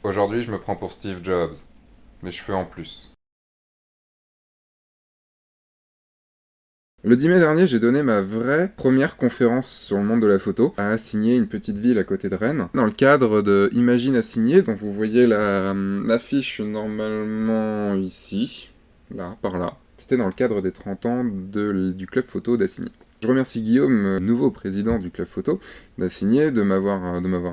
Aujourd'hui, je me prends pour Steve Jobs, mes cheveux en plus. Le 10 mai dernier, j'ai donné ma vraie première conférence sur le monde de la photo à Assigné, une petite ville à côté de Rennes, dans le cadre de Imagine Assigné. Donc vous voyez l'affiche normalement ici, là, par là. C'était dans le cadre des 30 ans du club photo d'Assigné. Je remercie Guillaume, nouveau président du club photo d'Assigné, de m'avoir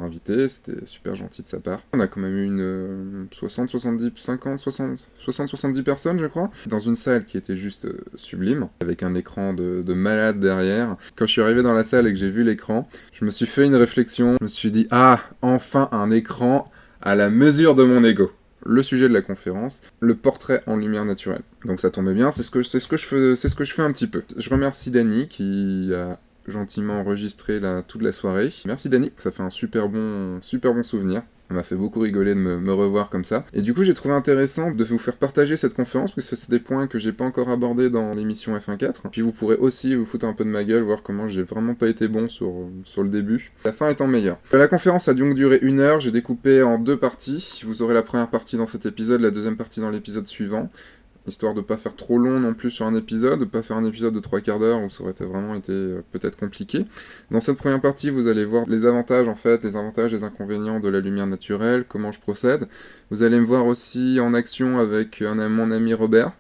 invité. C'était super gentil de sa part. On a quand même eu une 60, 70, 50, 60, 60, 70 personnes, je crois, dans une salle qui était juste sublime, avec un écran de malade derrière. Quand je suis arrivé dans la salle et que j'ai vu l'écran, je me suis fait une réflexion. Je me suis dit, ah, enfin un écran à la mesure de mon ego. Le sujet de la conférence, le portrait en lumière naturelle. Donc ça tombait bien, c'est ce que je fais un petit peu. Je remercie Dany qui a gentiment enregistré toute la soirée. Merci Dany, ça fait un super bon souvenir. Ça m'a fait beaucoup rigoler de me revoir comme ça. Et du coup, j'ai trouvé intéressant de vous faire partager cette conférence, parce que c'est des points que j'ai pas encore abordés dans l'émission F1.4. Puis vous pourrez aussi vous foutre un peu de ma gueule, voir comment j'ai vraiment pas été bon sur le début. La fin étant meilleure. La conférence a donc duré 1 heure, j'ai découpé en 2 parties. Vous aurez la première partie dans cet épisode, la deuxième partie dans l'épisode suivant. Histoire de pas faire trop long non plus sur un épisode, de pas faire un épisode de 3/4 d'heure où ça aurait vraiment été peut-être compliqué. Dans cette première partie, vous allez voir les avantages les inconvénients de la lumière naturelle, comment je procède. Vous allez me voir aussi en action avec mon ami Robert.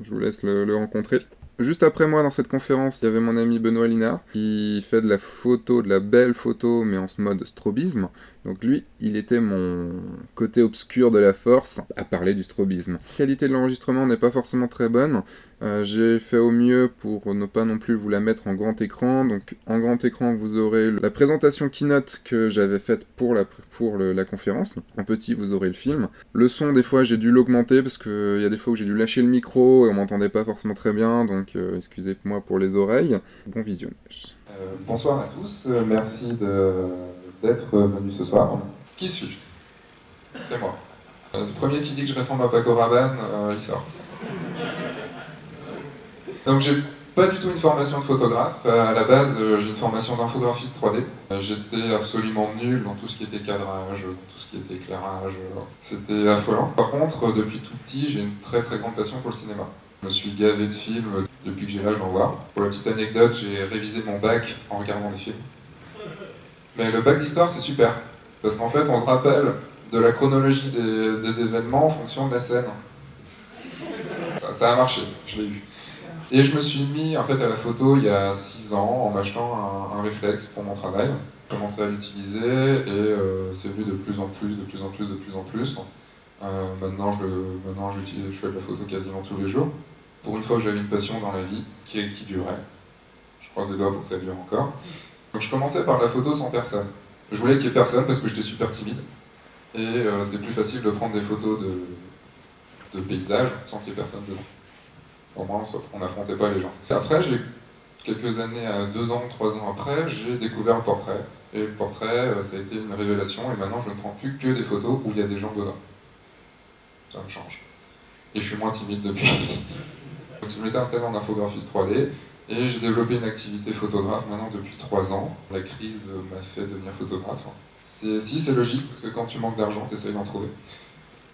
Je vous laisse le rencontrer. Juste après moi, dans cette conférence, il y avait mon ami Benoît Linard, qui fait de la photo, de la belle photo, mais en ce mode strobisme. Donc lui, il était mon côté obscur de la force à parler du strobisme. La qualité de l'enregistrement n'est pas forcément très bonne. J'ai fait au mieux pour ne pas non plus vous la mettre en grand écran. Donc en grand écran, vous aurez la présentation keynote que j'avais faite pour la conférence. En petit, vous aurez le film. Le son, des fois, j'ai dû l'augmenter parce qu'il y a des fois où j'ai dû lâcher le micro et on m'entendait pas forcément très bien. Donc excusez-moi pour les oreilles. Bon visionnage. Bonsoir à tous, merci d'être venus ce soir. Qui suis-je? C'est moi. Le premier qui dit que je ressemble à Paco Rabanne, il sort. Donc j'ai pas du tout une formation de photographe. À la base, j'ai une formation d'infographiste 3D. J'étais absolument nul dans tout ce qui était cadrage, dans tout ce qui était éclairage. C'était affolant. Par contre, depuis tout petit, j'ai une très très grande passion pour le cinéma. Je me suis gavé de films depuis que j'ai l'âge d'en voir. Pour la petite anecdote, j'ai révisé mon bac en regardant des films. Mais le bac d'histoire, c'est super. Parce qu'en fait, on se rappelle de la chronologie des événements en fonction de la scène. Ça a marché, je l'ai vu. Et je me suis mis en fait à la photo il y a 6 ans en m'achetant un réflexe pour mon travail. J'ai commencé à l'utiliser et c'est venu de plus en plus. Maintenant, je fais de la photo quasiment tous les jours. Pour une fois, j'avais une passion dans la vie qui durait. Je croise les doigts pour que ça dure encore. Donc je commençais par la photo sans personne. Je voulais qu'il n'y ait personne parce que j'étais super timide. Et c'est plus facile de prendre des photos de paysages sans qu'il y ait personne dedans. Au moins, on n'affrontait pas les gens. Et après, quelques années, 2 ans, 3 ans après, j'ai découvert le portrait. Et le portrait, ça a été une révélation. Et maintenant, je ne prends plus que des photos où il y a des gens dedans. Ça me change. Et je suis moins timide depuis. Donc, je m'étais installé en infographiste 3D. Et j'ai développé une activité photographe maintenant depuis 3 ans. La crise m'a fait devenir photographe. C'est logique, parce que quand tu manques d'argent, tu essayes d'en trouver.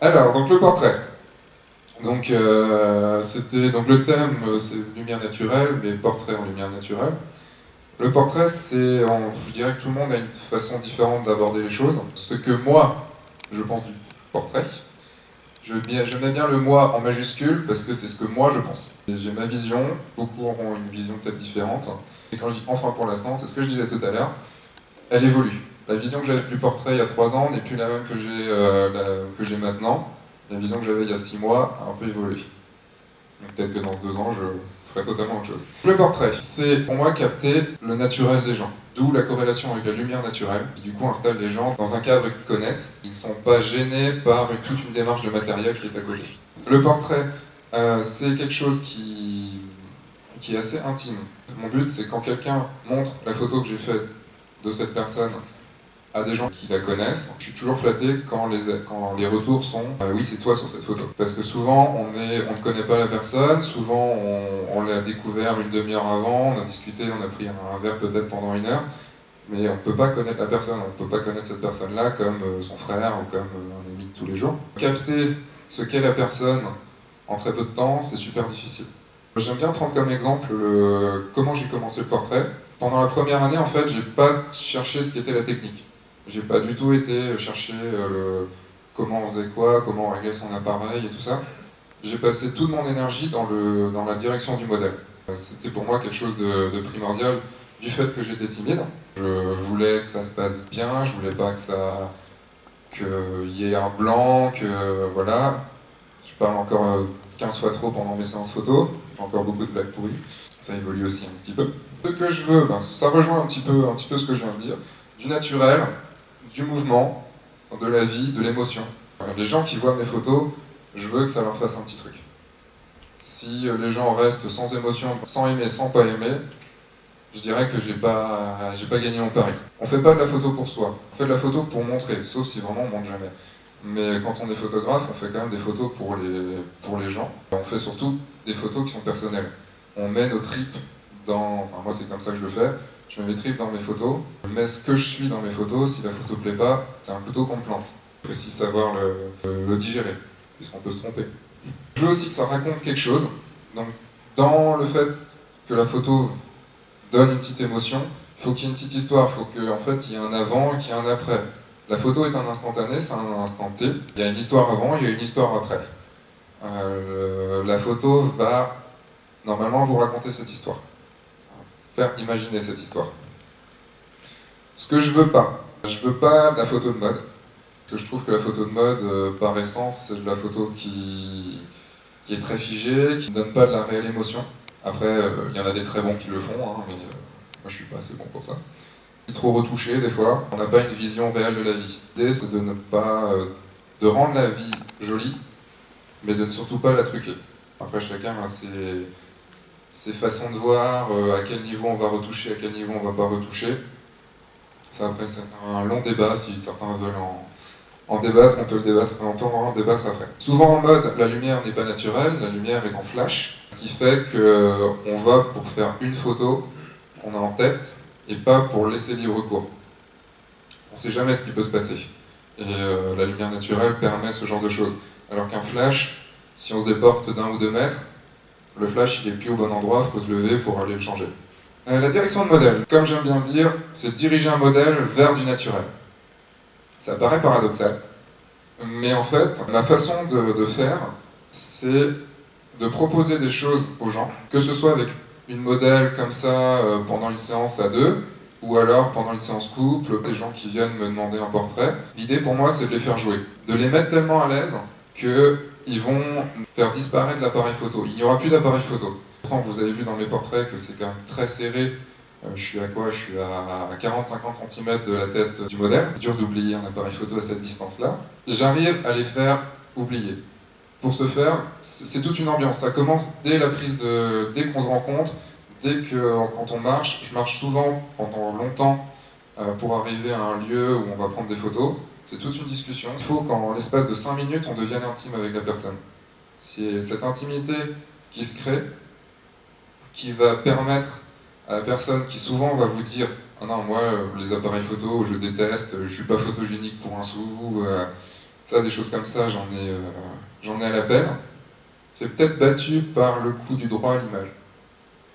Alors, donc le portrait. Donc, donc le thème, c'est lumière naturelle, mais portrait en lumière naturelle. Le portrait, je dirais que tout le monde a une façon différente d'aborder les choses. Ce que moi, je pense du portrait, je mets bien le moi en majuscule parce que c'est ce que moi je pense. J'ai ma vision, beaucoup auront une vision peut-être différente. Et quand je dis enfin pour l'instant, c'est ce que je disais tout à l'heure, elle évolue. La vision que j'avais du portrait il y a 3 ans n'est plus la même que j'ai maintenant. La vision que j'avais il y a 6 mois a un peu évolué. Peut-être que dans 2 ans, je ferai totalement autre chose. Le portrait, c'est pour moi capter le naturel des gens. D'où la corrélation avec la lumière naturelle, qui du coup installe les gens dans un cadre qu'ils connaissent. Ils ne sont pas gênés par toute une démarche de matériel qui est à côté. Le portrait, c'est quelque chose qui est assez intime. Mon but, c'est quand quelqu'un montre la photo que j'ai faite de cette personne à des gens qui la connaissent, je suis toujours flatté quand les retours sont oui, c'est toi sur cette photo. Parce que souvent, on ne connaît pas la personne, souvent on l'a découvert une demi-heure avant, on a discuté, on a pris un verre peut-être pendant 1 heure, mais on ne peut pas connaître la personne, on ne peut pas connaître cette personne-là comme son frère ou comme un ami. tous les jours. Capter ce qu'est la personne en très peu de temps, c'est super difficile. J'aime bien prendre comme exemple comment j'ai commencé le portrait. Pendant la première année, en fait, j'ai pas cherché ce qu'était la technique. J'ai pas du tout été chercher comment on faisait quoi, comment on réglait son appareil et tout ça. J'ai passé toute mon énergie dans la direction du modèle. C'était pour moi quelque chose de primordial du fait que j'étais timide. Je voulais que ça se passe bien, je voulais pas qu'il y ait un blanc, que voilà. Je parle encore 15 fois trop pendant mes séances photo, j'ai encore beaucoup de blagues pourries, ça évolue aussi un petit peu. Ce que je veux, ça rejoint un petit peu ce que je viens de dire, du naturel, du mouvement, de la vie, de l'émotion. Les gens qui voient mes photos, je veux que ça leur fasse un petit truc. Si les gens restent sans émotion, sans aimer, sans pas aimer, je dirais que j'ai pas gagné mon pari. On fait pas de la photo pour soi, on fait de la photo pour montrer, sauf si vraiment on montre jamais. Mais quand on est photographe, on fait quand même des photos pour les gens. On fait surtout des photos qui sont personnelles. On met nos tripes dans... Enfin, moi, c'est comme ça que je le fais. Je mets mes tripes dans mes photos. Je mets ce que je suis dans mes photos. Si la photo plaît pas, c'est un couteau qu'on me plante. Il faut aussi savoir le digérer, puisqu'on peut se tromper. Je veux aussi que ça raconte quelque chose. Donc, dans le fait que la photo donne une petite émotion, il faut qu'il y ait une petite histoire. Il faut qu'en fait, il y ait un avant et qu'il y ait un après. La photo est un instantané, c'est un instant T. Il y a une histoire avant, il y a une histoire après. La photo va normalement vous raconter cette histoire. Faire imaginer cette histoire. Ce que je veux pas de la photo de mode. Parce que je trouve que la photo de mode, par essence, c'est de la photo qui est très figée, qui ne donne pas de la réelle émotion. Après, il y en a des très bons qui le font, hein, mais moi je suis pas assez bon pour ça. C'est trop retouché des fois, on n'a pas une vision réelle de la vie. L'idée c'est de ne pas de rendre la vie jolie, mais de ne surtout pas la truquer. Après chacun a ses façons de voir, à quel niveau on va retoucher, à quel niveau on va pas retoucher. Ça après c'est un long débat, si certains veulent en débattre, on peut en débattre après. Souvent en mode, la lumière n'est pas naturelle, la lumière est en flash, ce qui fait qu'on va pour faire une photo qu'on a en tête, et pas pour laisser libre cours. On ne sait jamais ce qui peut se passer. Et la lumière naturelle permet ce genre de choses. Alors qu'un flash, si on se déporte d'1 ou 2 mètres, le flash il est plus au bon endroit, il faut se lever pour aller le changer. La direction de modèle, comme j'aime bien le dire, c'est diriger un modèle vers du naturel. Ça paraît paradoxal, mais en fait, ma façon de faire, c'est de proposer des choses aux gens, que ce soit avec une modèle comme ça pendant une séance à deux, ou alors pendant une séance couple, des gens qui viennent me demander un portrait. L'idée pour moi c'est de les faire jouer, de les mettre tellement à l'aise qu'ils vont faire disparaître l'appareil photo. Il n'y aura plus d'appareil photo. Pourtant vous avez vu dans mes portraits que c'est quand même très serré. Je suis à quoi? Je suis à 40-50 cm de la tête du modèle. C'est dur d'oublier un appareil photo à cette distance-là. J'arrive à les faire oublier. Pour ce faire, c'est toute une ambiance. Ça commence dès dès qu'on se rencontre, quand on marche. Je marche souvent pendant longtemps pour arriver à un lieu où on va prendre des photos. C'est toute une discussion. Il faut qu'en l'espace de 5 minutes, on devienne intime avec la personne. C'est cette intimité qui se crée, qui va permettre à la personne qui souvent va vous dire « Ah non, moi, les appareils photo, je déteste, je suis pas photogénique pour un sou. » Ça, des choses comme ça, j'en ai à l'appel. C'est peut-être battu par le coup du droit à l'image.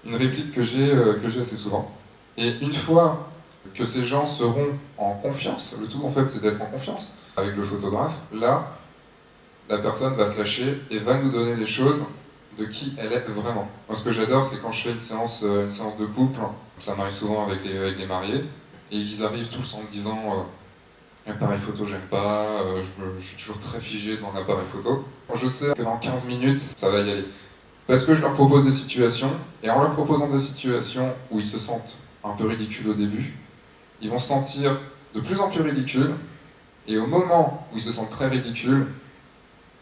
Une réplique que j'ai assez souvent. Et une fois que ces gens seront en confiance, le tout en fait c'est d'être en confiance avec le photographe, là, la personne va se lâcher et va nous donner les choses de qui elle est vraiment. Moi ce que j'adore c'est quand je fais une séance de couple, ça m'arrive souvent avec les mariés, et ils arrivent tous en me disant l'appareil photo j'aime pas, je suis toujours très figé devant l'appareil photo. Je sais que dans 15 minutes ça va y aller. Parce que je leur propose des situations, et en leur proposant des situations où ils se sentent un peu ridicules au début, ils vont se sentir de plus en plus ridicules, et au moment où ils se sentent très ridicules,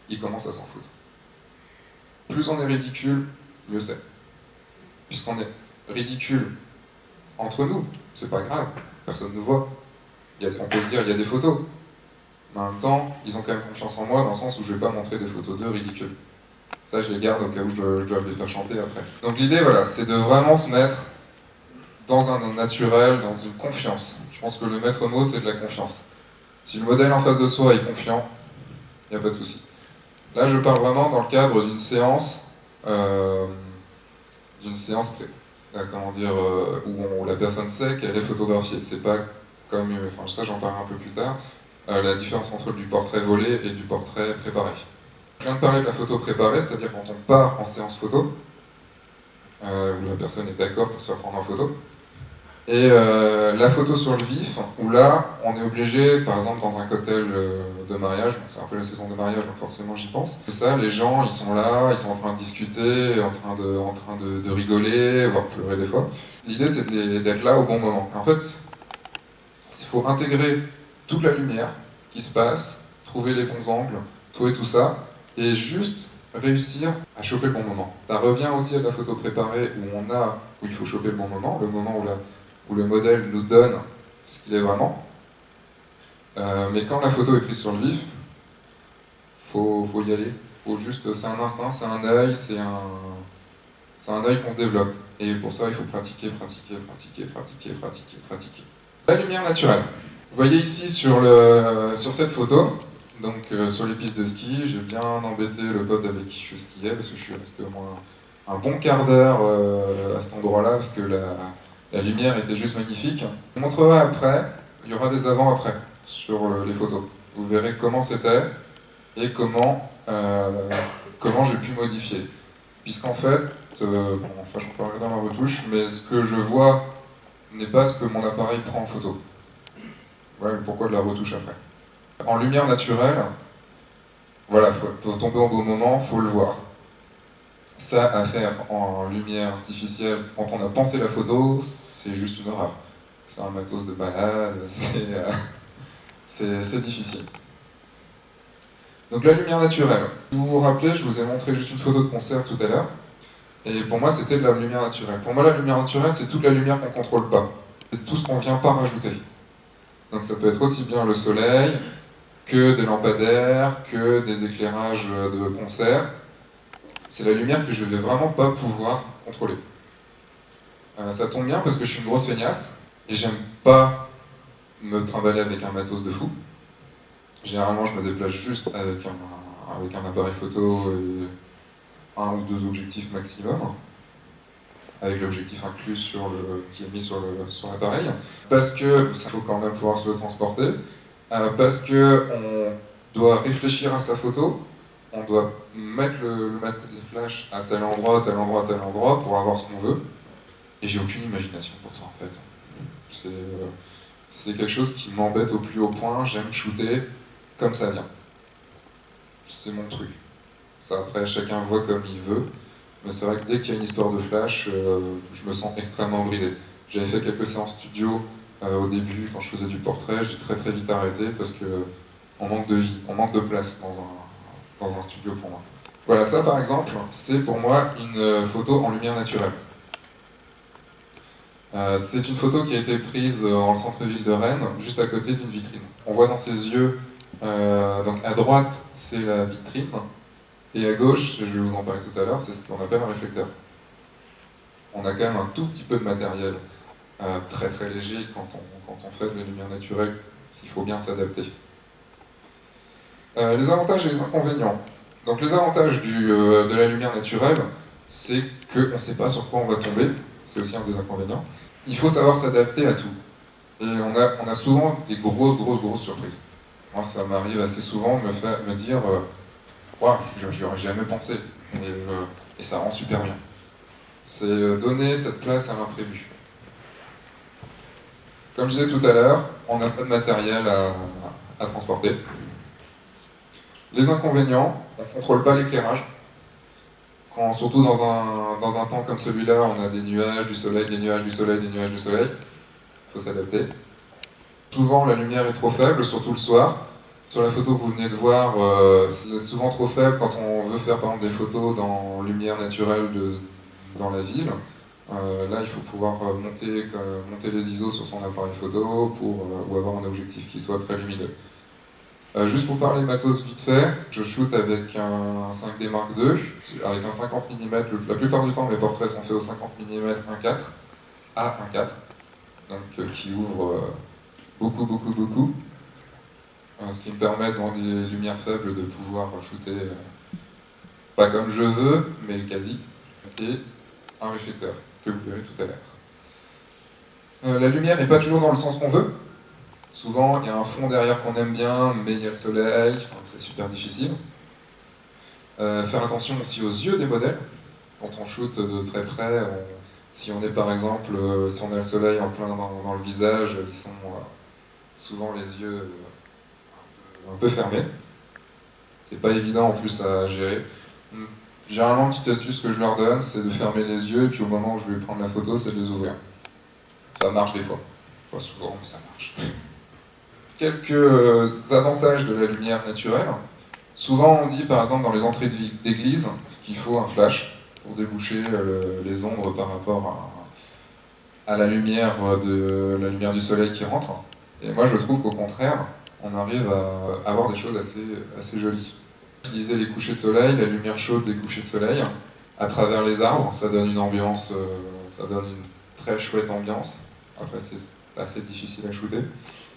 ils commencent à s'en foutre. Plus on est ridicule, mieux c'est. Puisqu'on est ridicule entre nous, c'est pas grave, personne ne nous voit. On peut se dire il y a des photos, mais en même temps, ils ont quand même confiance en moi dans le sens où je vais pas montrer des photos d'eux ridicules. Ça, je les garde au cas où je dois les faire chanter après. Donc l'idée, voilà, c'est de vraiment se mettre dans un naturel, dans une confiance. Je pense que le maître mot, c'est de la confiance. Si le modèle en face de soi est confiant, il n'y a pas de souci. Là, je parle vraiment dans le cadre d'une séance comment dire, où la personne sait qu'elle est photographiée. C'est pas comme, enfin ça j'en parlerai un peu plus tard, la différence entre du portrait volé et du portrait préparé. Je viens de parler de la photo préparée, c'est-à-dire quand on part en séance photo, où la personne est d'accord pour se faire prendre en photo. Et la photo sur le vif, où là, on est obligé, par exemple dans un cocktail de mariage, c'est un peu la saison de mariage, donc forcément j'y pense. Tout ça, les gens, ils sont là, ils sont en train de discuter, en train de rigoler, voire pleurer des fois. L'idée, c'est d'être là au bon moment. En fait, il faut intégrer toute la lumière qui se passe, trouver les bons angles, trouver tout ça, et juste réussir à choper le bon moment. Ça revient aussi à la photo préparée où il faut choper le bon moment, le moment où le modèle nous donne ce qu'il est vraiment. Mais quand la photo est prise sur le vif, faut y aller. C'est un instinct, c'est un œil, c'est un œil qu'on se développe. Et pour ça, il faut pratiquer, pratiquer, pratiquer, pratiquer, pratiquer, pratiquer. La lumière naturelle. Vous voyez ici sur cette photo, donc sur les pistes de ski, j'ai bien embêté le pote avec qui je skiais, parce que je suis resté au moins un bon quart d'heure à cet endroit-là, parce que la lumière était juste magnifique. Je vous montrerai après, il y aura des avant-après sur les photos. Vous verrez comment c'était et comment j'ai pu modifier. Puisqu'en fait, enfin j'en parlerai dans la retouche, mais ce que je vois n'est pas ce que mon appareil prend en photo. Voilà le pourquoi de la retouche après. En lumière naturelle, voilà, faut tomber au bon moment, faut le voir. Ça à faire en lumière artificielle, quand on a pensé la photo, c'est juste une horreur. C'est un matos de balade, c'est difficile. Donc la lumière naturelle. Si vous vous rappelez, je vous ai montré juste une photo de concert tout à l'heure. Et pour moi, c'était de la lumière naturelle. Pour moi, la lumière naturelle, c'est toute la lumière qu'on ne contrôle pas. C'est tout ce qu'on ne vient pas rajouter. Donc ça peut être aussi bien le soleil, que des lampadaires, que des éclairages de concert. C'est la lumière que je ne vais vraiment pas pouvoir contrôler. Ça tombe bien parce que je suis une grosse feignasse, et j'aime pas me trimballer avec un matos de fou. Généralement, je me déplace juste avec un appareil photo et un ou deux objectifs maximum, avec l'objectif inclus qui est mis sur l'appareil, parce que ça faut quand même pouvoir se le transporter, parce que on doit réfléchir à sa photo, on doit mettre les flashs à tel endroit, tel endroit, tel endroit pour avoir ce qu'on veut, et j'ai aucune imagination pour ça en fait. C'est quelque chose qui m'embête au plus haut point, j'aime shooter comme ça vient. C'est mon truc. Ça après chacun voit comme il veut. Mais c'est vrai que dès qu'il y a une histoire de flash, je me sens extrêmement bridé. J'avais fait quelques séances studio au début, quand je faisais du portrait, j'ai très très vite arrêté parce qu'on manque de vie, on manque de place dans un studio pour moi. Voilà, ça par exemple, c'est pour moi une photo en lumière naturelle. C'est une photo qui a été prise dans le centre-ville de Rennes, juste à côté d'une vitrine. On voit dans ses yeux, donc à droite, c'est la vitrine, et à gauche, je vais vous en parler tout à l'heure, c'est ce qu'on appelle un réflecteur. On a quand même un tout petit peu de matériel très très léger quand on fait de la lumière naturelle, il faut bien s'adapter. Les avantages et les inconvénients. Donc les avantages de la lumière naturelle, c'est qu'on ne sait pas sur quoi on va tomber, c'est aussi un des inconvénients. Il faut savoir s'adapter à tout. Et on a souvent des grosses surprises. Moi, ça m'arrive assez souvent de me dire wow, j'y aurais jamais pensé. Et ça rend super bien. C'est donner cette place à l'imprévu. Comme je disais tout à l'heure, on n'a pas de matériel à transporter. Les inconvénients, on ne contrôle pas l'éclairage. Surtout dans un temps comme celui-là, on a des nuages, du soleil, des nuages, du soleil, des nuages, du soleil. Il faut s'adapter. Souvent, la lumière est trop faible, surtout le soir. Sur la photo que vous venez de voir, c'est souvent trop faible quand on veut faire par exemple des photos dans lumière naturelle dans la ville. Là, il faut pouvoir monter les ISO sur son appareil photo ou avoir un objectif qui soit très lumineux. Juste pour parler matos vite fait, je shoot avec un 5D Mark II, avec un 50 mm. La plupart du temps, mes portraits sont faits au 50 mm 1.4 à 1.4, donc qui ouvre beaucoup. ce qui me permet dans des lumières faibles de pouvoir shooter pas comme je veux, mais quasi, et un réflecteur, que vous verrez tout à l'heure. La lumière n'est pas toujours dans le sens qu'on veut. Souvent, il y a un fond derrière qu'on aime bien, mais il y a le soleil, enfin, c'est super difficile. Faire attention aussi aux yeux des modèles. Quand on shoot de très près, si on est par exemple, si on a le soleil en plein dans le visage, ils sont souvent les yeux un peu fermés. C'est pas évident en plus à gérer. Généralement, une petite astuce que je leur donne, c'est de fermer les yeux, et puis au moment où je vais prendre la photo, c'est de les ouvrir. Ça marche des fois. Pas souvent, mais ça marche. Quelques avantages de la lumière naturelle. Souvent, on dit par exemple dans les entrées d'église qu'il faut un flash pour déboucher les ombres par rapport à la lumière du soleil qui rentre. Et moi, je trouve qu'au contraire, on arrive à avoir des choses assez jolies. Utiliser les couchers de soleil, la lumière chaude des couchers de soleil, à travers les arbres, ça donne une ambiance, ça donne une très chouette ambiance. Après, c'est assez difficile à shooter.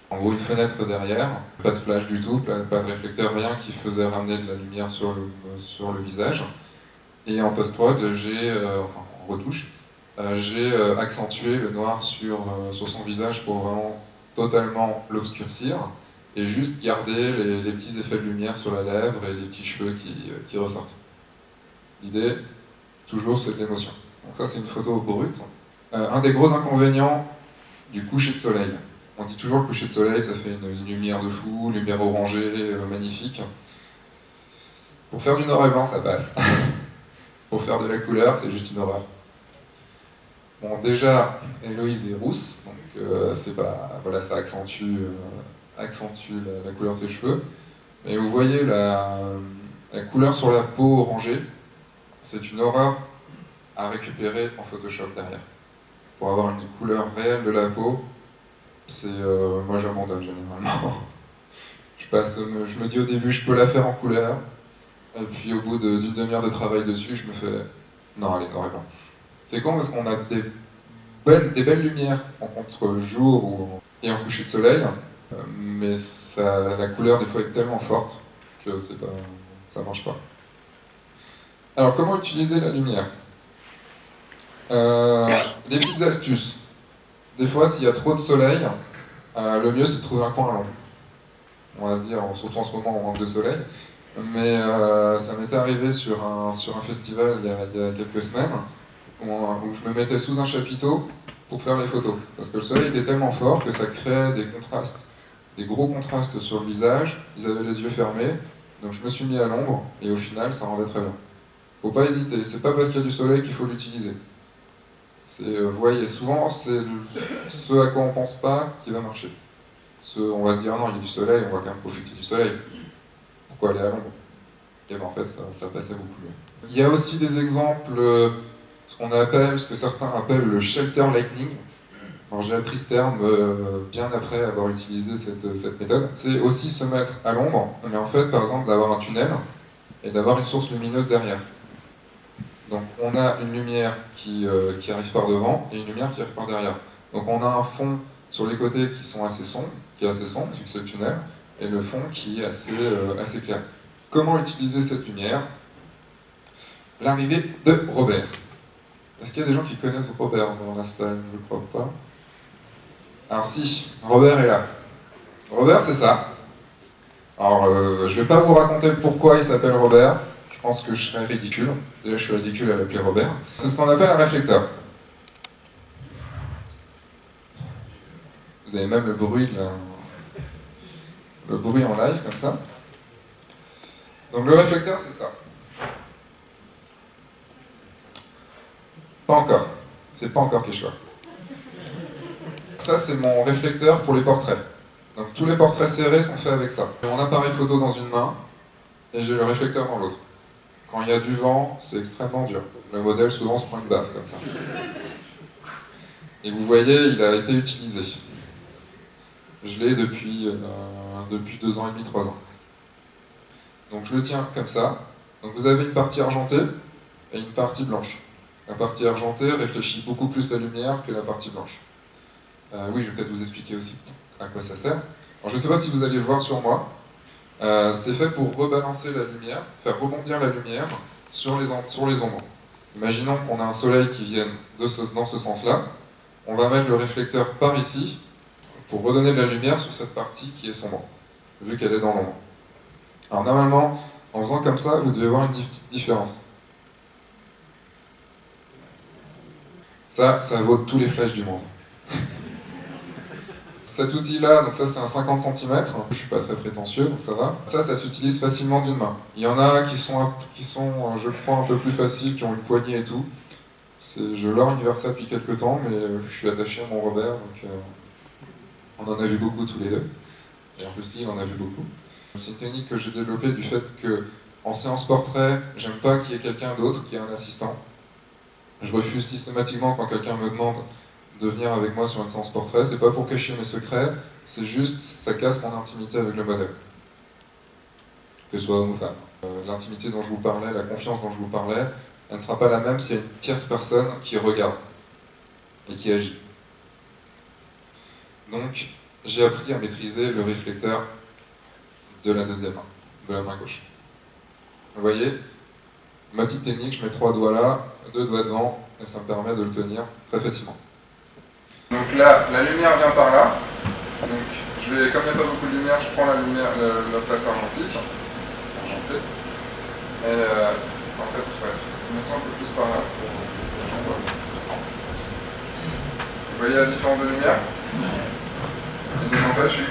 En gros, une fenêtre derrière, pas de flash du tout, pas de réflecteur, rien qui faisait ramener de la lumière sur le visage. Et en post-prod, enfin en retouche, j'ai accentué le noir sur son visage pour vraiment totalement l'obscurcir et juste garder les petits effets de lumière sur la lèvre et les petits cheveux qui ressortent. L'idée, toujours, c'est de l'émotion. Donc ça, c'est une photo brute. Un des gros inconvénients du coucher de soleil. On dit toujours que le coucher de soleil, ça fait une lumière de fou, une lumière orangée, magnifique. Pour faire du noir et blanc, ça passe. Pour faire de la couleur, c'est juste une horreur. Bon, déjà, Héloïse est rousse, donc c'est pas, voilà, ça accentue la couleur de ses cheveux. Mais vous voyez la couleur sur la peau orangée, c'est une horreur à récupérer en Photoshop derrière. Pour avoir une couleur réelle de la peau, moi j'abandonne généralement. Je me dis au début je peux la faire en couleur, et puis au bout d'une demi-heure de travail dessus, je me fais non, allez, noir et blanc. C'est con parce qu'on a des belles lumières en contre-jour et en coucher de soleil, mais la couleur des fois est tellement forte que ça marche pas. Alors comment utiliser la lumière? Des petites astuces. Des fois, s'il y a trop de soleil, le mieux c'est de trouver un coin à l'ombre. On va se dire, surtout en ce moment on manque de soleil, mais ça m'était arrivé sur un festival il y a quelques semaines où je me mettais sous un chapiteau pour faire les photos. Parce que le soleil était tellement fort que ça créait des contrastes, des gros contrastes sur le visage, ils avaient les yeux fermés, donc je me suis mis à l'ombre et au final ça rendait très bien. Faut pas hésiter, c'est pas parce qu'il y a du soleil qu'il faut l'utiliser. Vous voyez, souvent c'est ce à quoi on pense pas qui va marcher. On va se dire non, il y a du soleil, on va quand même profiter du soleil. Pourquoi aller à l'ombre? Et ben en fait ça passait beaucoup mieux. Il y a aussi des exemples, ce que certains appellent le shelter lightning. Alors j'ai appris ce terme bien après avoir utilisé cette méthode. C'est aussi se mettre à l'ombre, mais en fait par exemple d'avoir un tunnel et d'avoir une source lumineuse derrière. Donc on a une lumière qui arrive par devant et une lumière qui arrive par derrière. Donc on a un fond sur les côtés qui est assez sombre, vu que c'est le tunnel, et le fond qui est assez clair. Comment utiliser cette lumière? L'arrivée de Robert. Est-ce qu'il y a des gens qui connaissent Robert dans la salle? Je ne crois pas. Alors si, Robert est là. Robert, c'est ça. Alors, je ne vais pas vous raconter pourquoi il s'appelle Robert. Je pense que je serais ridicule. Déjà, je suis ridicule à l'appeler Robert. C'est ce qu'on appelle un réflecteur. Vous avez même le bruit en live, comme ça. Donc le réflecteur, c'est ça. Pas encore. C'est pas encore Quechua. Ça, c'est mon réflecteur pour les portraits. Donc tous les portraits serrés sont faits avec ça. J'ai mon appareil photo dans une main, et j'ai le réflecteur dans l'autre. Quand il y a du vent, c'est extrêmement dur. Le modèle souvent se prend une baffe comme ça. Et vous voyez, il a été utilisé. Je l'ai depuis 2 ans et demi, 3 ans. Donc je le tiens comme ça. Donc vous avez une partie argentée et une partie blanche. La partie argentée réfléchit beaucoup plus la lumière que la partie blanche. Oui, je vais peut-être vous expliquer aussi à quoi ça sert. Alors, je ne sais pas si vous allez le voir sur moi. C'est fait pour rebalancer la lumière, faire rebondir la lumière sur les ombres. Imaginons qu'on a un soleil qui vienne dans ce sens-là. On va mettre le réflecteur par ici pour redonner de la lumière sur cette partie qui est sombre, vu qu'elle est dans l'ombre. Alors normalement, en faisant comme ça, vous devez voir une petite différence. Ça vaut tous les flashs du monde. Cet outil-là, donc ça c'est un 50 cm, je suis pas très prétentieux, donc ça va. Ça s'utilise facilement d'une main. Il y en a qui sont, je crois, un peu plus faciles, qui ont une poignée et tout. Je lorgne vers ça depuis quelques temps, mais je suis attaché à mon Robert, donc on en a vu beaucoup tous les deux. Et en plus, il en a vu beaucoup. C'est une technique que j'ai développée du fait que, en séance portrait, j'aime pas qu'il y ait quelqu'un d'autre qui ait un assistant. Je refuse systématiquement quand quelqu'un me demande de venir avec moi sur une séance portrait. C'est pas pour cacher mes secrets, c'est juste, ça casse mon intimité avec le modèle. Que ce soit homme ou femme. L'intimité dont je vous parlais, la confiance dont je vous parlais, elle ne sera pas la même s'il y a une tierce personne qui regarde et qui agit. Donc, j'ai appris à maîtriser le réflecteur de la deuxième main, de la main gauche. Vous voyez, ma petite technique, je mets 3 doigts là, 2 doigts devant, et ça me permet de le tenir très facilement. Donc là, la lumière vient par là. Donc, comme il n'y a pas beaucoup de lumière, je prends la place argentique. Et en fait, ouais, je mets un peu plus par là. Vous voyez la différence de lumière? Et donc en fait, je suis...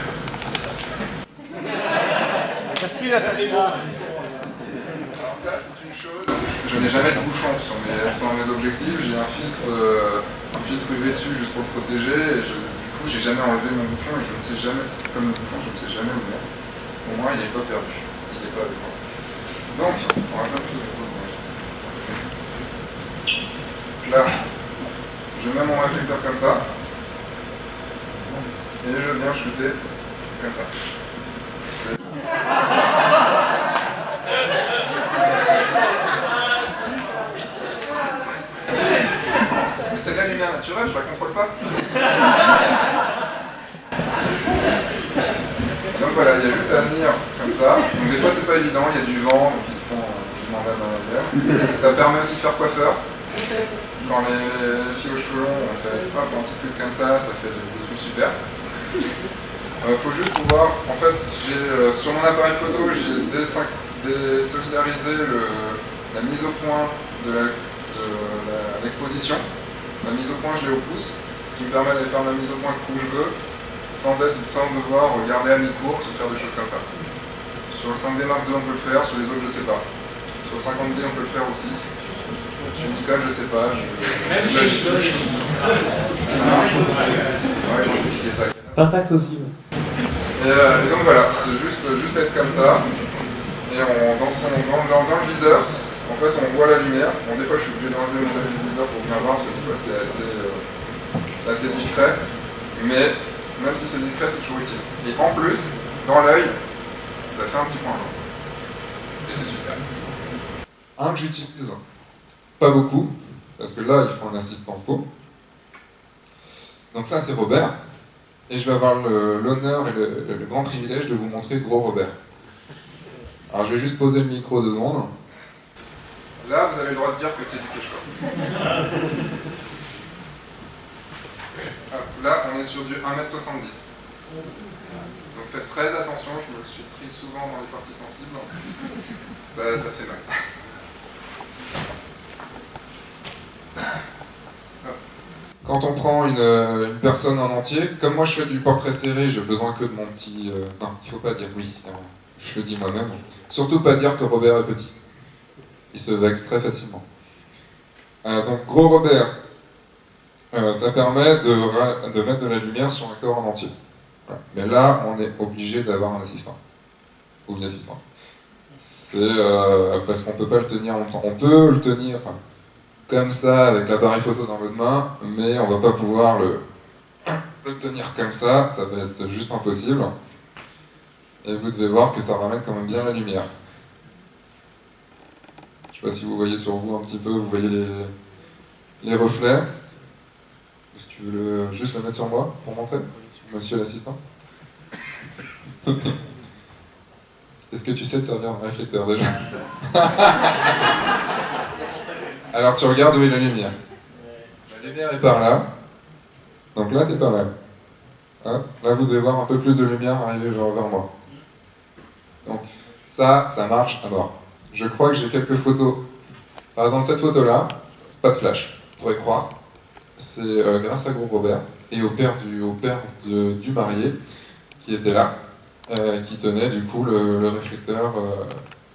Merci la caméra. Alors ça, c'est une chose... Je n'ai jamais de bouchon sur mes objectifs. J'ai un filtre UV dessus juste pour le protéger. Et du coup, j'ai jamais enlevé mon bouchon et je ne sais jamais, comme le bouchon, je ne sais jamais où mettre. Pour moi, il n'est pas perdu. Il n'est pas avec moi. Donc, on va faire plus de choses. Là, je mets mon réflecteur comme ça. Et je viens shooter comme ça. Mais c'est de la lumière naturelle, je la contrôle pas. Donc voilà, il y a juste à venir comme ça. Donc des fois c'est pas évident, il y a du vent, donc il se prend dans la lumière. Ça permet aussi de faire coiffeur. Quand les filles aux cheveux longs, on fait hop, un petit truc comme ça fait des trucs super. Faut juste pouvoir, en fait, sur mon appareil photo, j'ai désolidarisé la mise au point de l'exposition. La mise au point, je l'ai au pouce, ce qui me permet de faire ma mise au point où je veux, sans devoir regarder à mi-course ou faire des choses comme ça. Sur le 5D Mark II, on peut le faire, sur les autres, je sais pas. Sur le 50D, on peut le faire aussi. Sur Nikon, je sais pas. Là, j'y touche. Ouais, j'ai cliqué ça. Pentax aussi. Et donc voilà, c'est juste être comme ça. Et dans le viseur, en fait, on voit la lumière. Bon, des fois, je suis obligé d'enlever le viseur pour bien voir, parce que des fois, c'est assez discret. Mais même si c'est discret, c'est toujours utile. Et en plus, dans l'œil, ça fait un petit point blanc. Et c'est super. Un que j'utilise pas beaucoup, parce que là, il faut un assistant de peau. Donc ça, c'est Robert. Et je vais avoir l'honneur et le grand privilège de vous montrer Gros Robert. Alors je vais juste poser le micro 2 secondes. Là, vous avez le droit de dire que c'est du Quechua. Là, on est sur du 1,70 m. Donc faites très attention, je me le suis pris souvent dans les parties sensibles. Ça fait mal. Quand on prend une personne en entier, comme moi je fais du portrait serré, j'ai besoin que de mon petit... Non, il faut pas dire oui, je le dis moi-même. Surtout pas dire que Robert est petit. Il se vexe très facilement. Donc Gros Robert, ça permet de mettre de la lumière sur un corps en entier. Voilà. Mais là, on est obligé d'avoir un assistant. Ou une assistante. C'est parce qu'on peut pas le tenir longtemps. On peut le tenir... comme ça, avec l'appareil photo dans votre main, mais on va pas pouvoir le tenir comme ça va être juste impossible. Et vous devez voir que ça ramène quand même bien la lumière. Je sais pas si vous voyez sur vous un petit peu, vous voyez les reflets. Si tu veux juste le mettre sur moi pour montrer, monsieur l'assistant. Est-ce que tu sais te servir un réflecteur déjà? Alors tu regardes où est la lumière. La lumière est par là. Donc là, t'es pas mal. Hein, là, vous devez voir un peu plus de lumière arriver vers moi. Donc ça marche à mort. Je crois que j'ai quelques photos. Par exemple, cette photo-là, c'est pas de flash, on pourrait croire. C'est grâce à Groupe Robert et au père du marié qui était là, qui tenait du coup le réflecteur.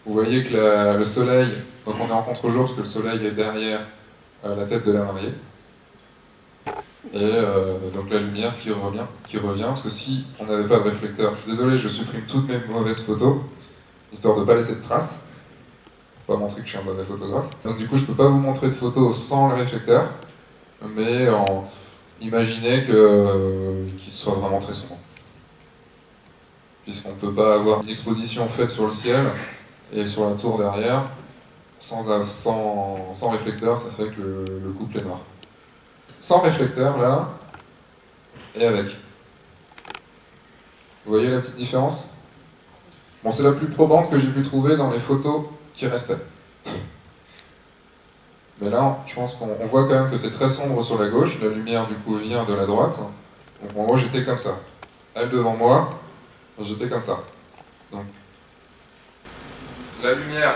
Vous voyez que le soleil, donc on est en contre-jour parce que le soleil est derrière la tête de la mariée. Et donc la lumière qui revient, parce que si on n'avait pas de réflecteur, je suis désolé, je supprime toutes mes mauvaises photos, histoire de ne pas laisser de traces, pour pas montrer que je suis un mauvais photographe. Donc du coup, je ne peux pas vous montrer de photos sans le réflecteur, mais imaginez qu'il soit vraiment très sombre. Puisqu'on ne peut pas avoir une exposition faite sur le ciel et sur la tour derrière, sans réflecteur, ça fait que le couple est noir. Sans réflecteur, là, et avec. Vous voyez la petite différence? Bon, c'est la plus probante que j'ai pu trouver dans les photos qui restaient. Mais là, je pense qu'on voit quand même que c'est très sombre sur la gauche, la lumière du coup vient de la droite. Donc en gros, j'étais comme ça. Elle devant moi, j'étais comme ça. Donc, la lumière,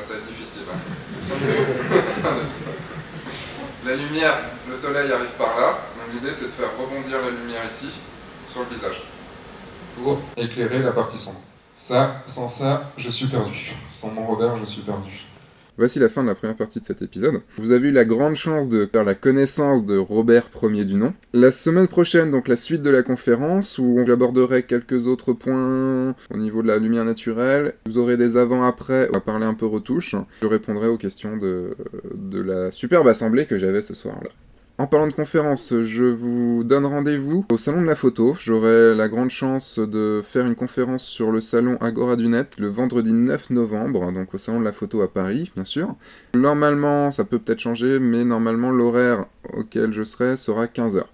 ça va être difficile. Hein. La lumière, le soleil arrive par là. Donc l'idée, c'est de faire rebondir la lumière ici, sur le visage, pour éclairer la partie sombre. Ça, sans ça, je suis perdu. Sans mon Robert, je suis perdu. Voici la fin de la première partie de cet épisode. Vous avez eu la grande chance de faire la connaissance de Robert Ier du nom. La semaine prochaine, donc la suite de la conférence, où j'aborderai quelques autres points au niveau de la lumière naturelle. Vous aurez des avant-après, on va parler un peu retouche. Je répondrai aux questions de la superbe assemblée que j'avais ce soir-là. En parlant de conférence, je vous donne rendez-vous au Salon de la Photo. J'aurai la grande chance de faire une conférence sur le salon Agora du Net le vendredi 9 novembre, donc au Salon de la Photo à Paris, bien sûr. Normalement, ça peut peut-être changer, mais normalement l'horaire auquel je serai sera 15h.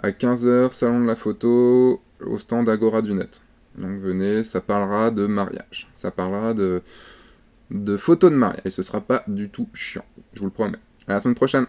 À 15h, Salon de la Photo, au stand Agora du Net. Donc venez, ça parlera de mariage. Ça parlera de photos de mariage. Et ce sera pas du tout chiant, je vous le promets. À la semaine prochaine.